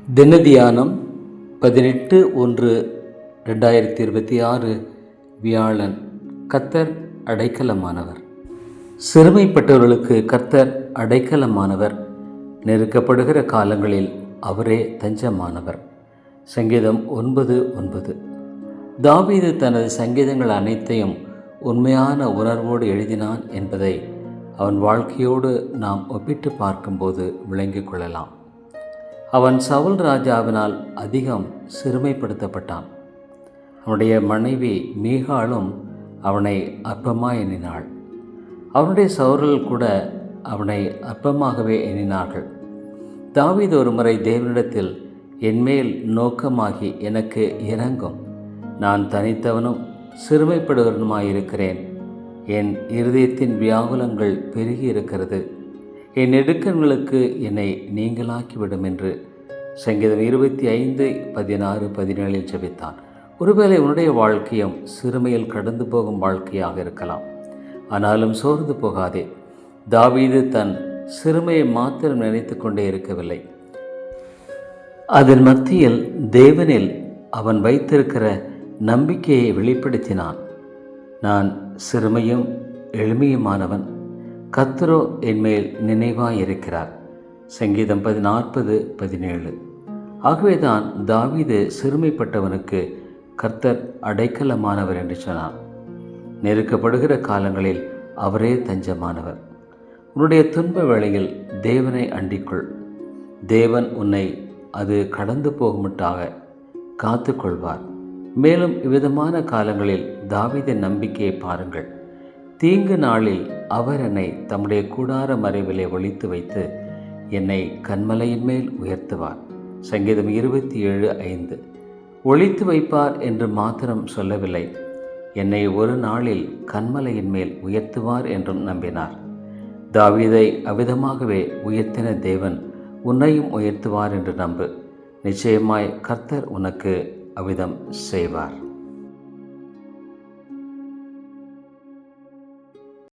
தினதியானம் 18/1/2026 வியாழன். கர்த்தர் அடைக்கலமானவர். சிறுமைப்பட்டவர்களுக்கு கர்த்தர் அடைக்கலமானவர். நெருக்கப்படுகிற காலங்களில் அவரே தஞ்சமானவர். சங்கீதம் 9:9. தாவீது தனது சங்கீதங்கள் அனைத்தையும் உண்மையான உணர்வோடு எழுதினான் என்பதை அவன் வாழ்க்கையோடு நாம் ஒப்பிட்டு பார்க்கும்போது விளங்கிக் கொள்ளலாம். அவன் சவுல் ராஜாவினால் அதிகம் சிறுமைப்படுத்தப்பட்டான். அவனுடைய மனைவி மீகாளும் அவனை அற்பமாய் எண்ணினாள். அவனுடைய சகோதரர்கள் கூட அவனை அற்பமாகவே எண்ணினார்கள். தாவீது ஒரு முறை தேவனிடத்தில், என்மேல் நோக்கமாகி எனக்கு இரங்கும், நான் தனித்தவனும் சிறுமைப்படுவனுமாயிருக்கிறேன், என் இருதயத்தின் வியாகுலங்கள் பெருகி இருக்கிறது, என் நெடுக்கங்களுக்கு என்னை நீங்களாக்கிவிடும் என்று சங்கீதம் 25:16-17 ஜெபித்தான். ஒருவேளை உன்னுடைய வாழ்க்கையும் சிறுமையில் கடந்து போகும் வாழ்க்கையாக இருக்கலாம். ஆனாலும் சோர்ந்து போகாதே. தாவீது தன் சிறுமையை மாத்திரம் நினைத்து கொண்டே இருக்கவில்லை. அதன் மத்தியில் தேவனில் அவன் வைத்திருக்கிற நம்பிக்கையை வெளிப்படுத்தினான். நான் சிறுமையும் எளிமையுமானவன், கர்த்தரோ என்மேல் நினைவாயிருக்கிறார். சங்கீதம் 40:17. ஆகவேதான் தாவீது சிறுமைப்பட்டவனுக்கு கர்த்தர் அடைக்கலமானவர் என்று சொன்னான். நெருக்கப்படுகிற காலங்களில் அவரே தஞ்சமானவர். உன்னுடைய துன்ப வேளையில் தேவனை அண்டிக்கொள். தேவன் உன்னை அது கடந்து போகுமட்டாக காத்து கொள்வார். மேலும் இவ்விதமான காலங்களில் தாவீதின் நம்பிக்கையை பாருங்கள். தீங்கு நாளில் அவர் என்னை தம்முடைய கூடார மறைவிலே ஒளித்து வைத்து என்னை கன்மலையின் மேல் உயர்த்துவார். சங்கீதம் 27:5. ஒளித்து வைப்பார் என்று மாத்திரம் சொல்லவில்லை, என்னை ஒரு நாளில் கன்மலையின் மேல் உயர்த்துவார் என்றும் நம்பினார். தாவீதை அவ்விதமாகவே உயர்த்தின தேவன் உன்னையும் உயர்த்துவார் என்று நம்பு. நிச்சயமாய் கர்த்தர் உனக்கு அவ்விதம் செய்வார்.